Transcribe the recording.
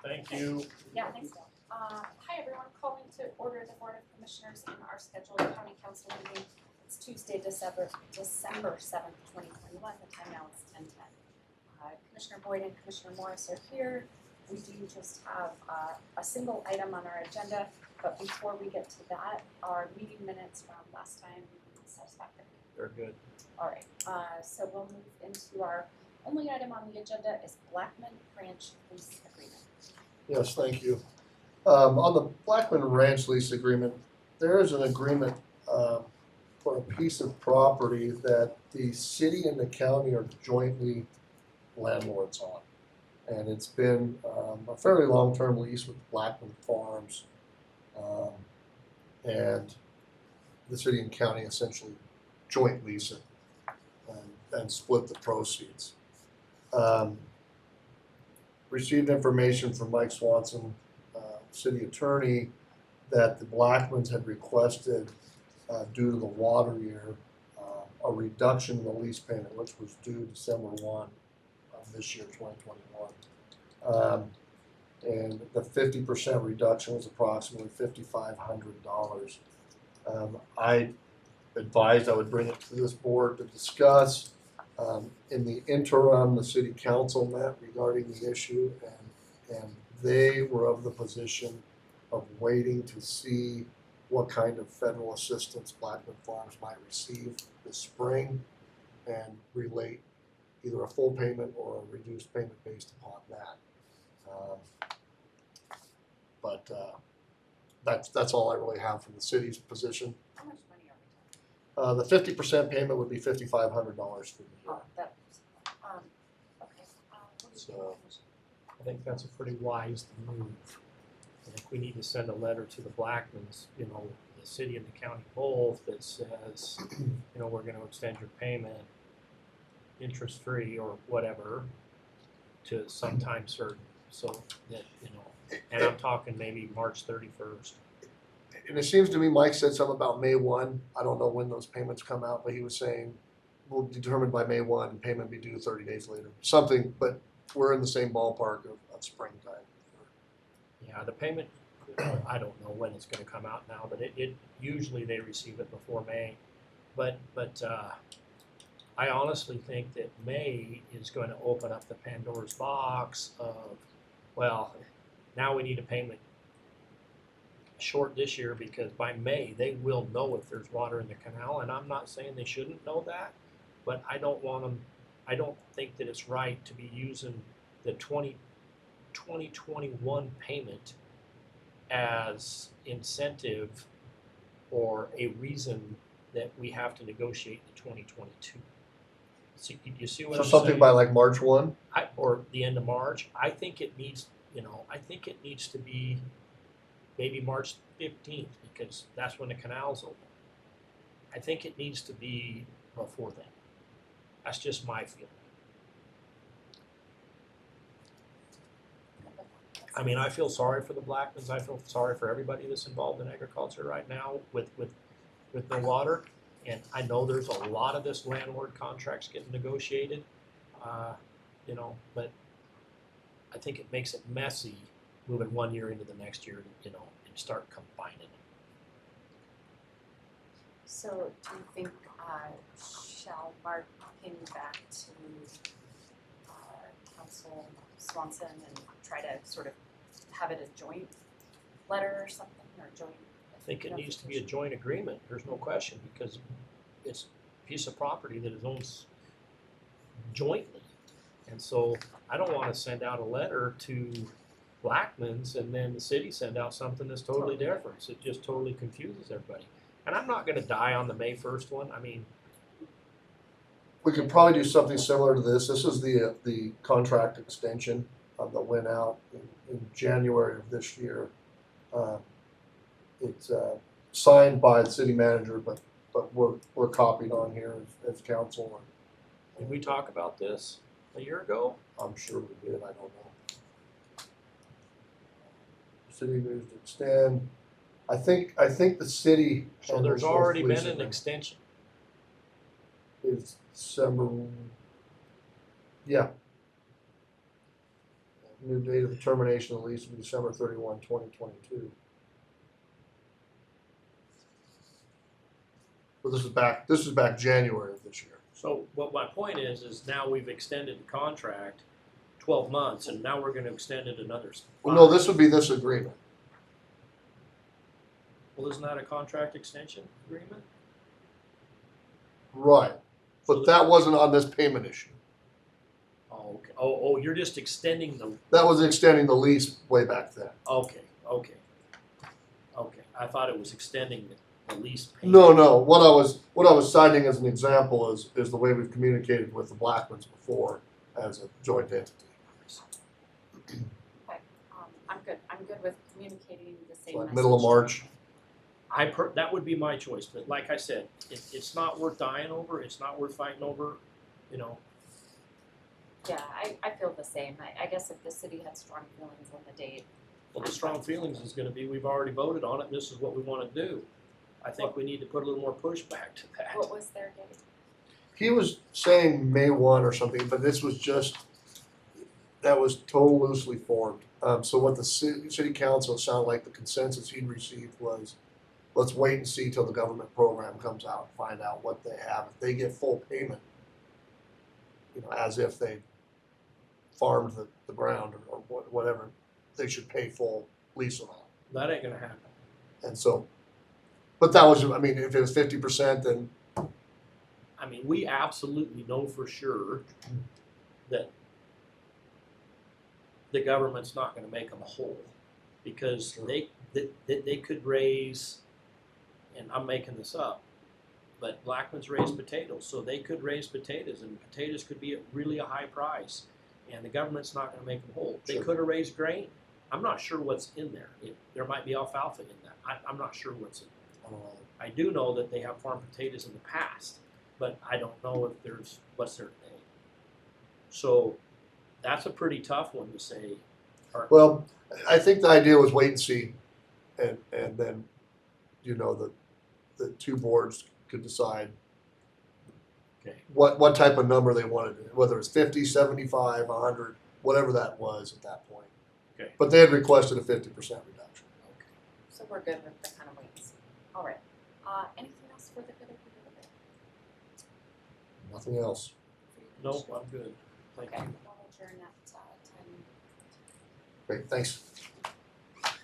Thank you. Yeah, thanks, Bill. Hi, everyone. Calling to order the Board of Commissioners in our scheduled County Council meeting. It's Tuesday, December 7th, 2021. The time now is 10:10. Commissioner Boyd and Commissioner Morris are here. We do just have a single item on our agenda, but before we get to that, our meeting minutes from last time satisfactory. Very good. All right, so we'll move into our only item on the agenda is Blackman Ranch lease agreement. Yes, thank you. On the Blackman Ranch lease agreement, there is an agreement for a piece of property that the city and the county are jointly landlords on. And it's been a fairly long-term lease with Blackman Farms. And the city and county essentially joint lease it and split the proceeds. Received information from Mike Swanson, city attorney, that the Blackmans had requested, due to the water year, a reduction in the lease payment, which was due December 1 of this year, 2021. And the 50% reduction was approximately $5,500. I advised I would bring it to this board to discuss. In the interim, the city council met regarding the issue, and they were of the position of waiting to see what kind of federal assistance Blackman Farms might receive this spring and relate either a full payment or a reduced payment based upon that. That's all I really have from the city's position. How much money are we talking? The 50% payment would be $5,500 for the year. Oh, that, okay. What do you So- think, Commissioner? I think that's a pretty wise move. I think we need to send a letter to the Blackmans, the city and the county both, that says, we're gonna extend your payment interest-free or whatever to sometime certain, so that, and I'm talking maybe March 31st. And it seems to me Mike said something about May 1. I don't know when those payments come out, but he was saying we'll determine by May 1 and payment be due 30 days later. Something, but we're in the same ballpark of springtime. Yeah, the payment, I don't know when it's gonna come out now, but it usually they receive it before May. But I honestly think that May is going to open up the Pandora's box of, well, now we need a payment short this year, because by May they will know if there's water in the canal, and I'm not saying they shouldn't know that, but I don't think that it's right to be using the 2021 payment as incentive or a reason that we have to negotiate the 2022. See, you see what So I'm something saying? by like March 1? Or the end of March. I think it needs to be maybe March 15th, because that's when the canal's open. I think it needs to be before then. That's just my feeling. I mean, I feel sorry for the Blackmans. I feel sorry for everybody that's involved in agriculture right now with no water. And I know there's a lot of this landlord contracts getting negotiated, but I think it makes it messy moving one year into the next year, and start combining them. So do you think, shall Mark back to Counsel Swanson and try to sort of have it a joint letter or something, or joint? I think it needs to be a joint agreement, there's no question, because it's a piece of property that is owned jointly. And so I don't want to send out a letter to Blackmans and then the city send out something that's totally different. It just totally confuses everybody. And I'm not going to die on the May 1st one. I mean, We could probably do something similar to this. This is the contract extension that went out in January of this year. It's signed by the city manager, but we're copied on here as council. did we talk about this a year ago? I'm sure we did. I don't know. City moves to extend. I think the city. So there's already been an extension. Is December. Yeah. New date of the termination of the lease will be December 31, 2022. So this is back January of this year. So what my point is now we've extended the contract 12 months, and now we're gonna extend it another 5. Well, no, this would be this agreement. Well, isn't that a contract extension agreement? Right. But that wasn't on this payment issue. Oh, okay. Oh, you're just extending the, That was extending the lease way back then. okay. I thought it was extending the lease payment. No. What I was citing as an example is the way we've communicated with the Blackmans before as a joint entity. Okay, I'm good with communicating the same Like message. middle of March. That would be my choice, but like I said, it's not worth dying over, it's not worth fighting over, you know. Yeah, I feel the same. I guess if the city had strong feelings on the date. Well, the strong feelings is gonna be, we've already voted on it, and this is what we wanna do. I think we need to put a little more pushback to that. What was their date? He was saying May 1 or something, but this was that was totally loosely formed. So what the city council sounded like the consensus he'd received was, let's wait and see till the government program comes out, find out what they have. If they get full payment, as if they farmed the ground or whatever, they should pay full lease amount. That ain't gonna happen. And so, but that was, if it was 50%, then I mean, we absolutely know for sure that the government's not gonna make them whole, because Sure. they could raise, and I'm making this up, but Blackman's raised potatoes, so they could raise potatoes, and potatoes could be at really a high price, and the government's not gonna make them whole. They Sure. could have raised grain. I'm not sure what's in there. There might be alfalfa in that. I'm not sure what's in there. I don't know. I do know that they have farmed potatoes in the past, but I don't know if what's their thing. So that's a pretty tough one to say. Well, I think the idea was wait and see, and then, the two boards could decide Okay. what type of number they wanted, whether it's 50, 75, 100, whatever that was at that point. Okay. But they had requested a 50% reduction. Okay. So we're good with the kind of wait and see. All right. Anything else for the good of the order? Nothing else. Nope, I'm good. Thank Okay, you. we'll adjourn at 10. Great, thanks.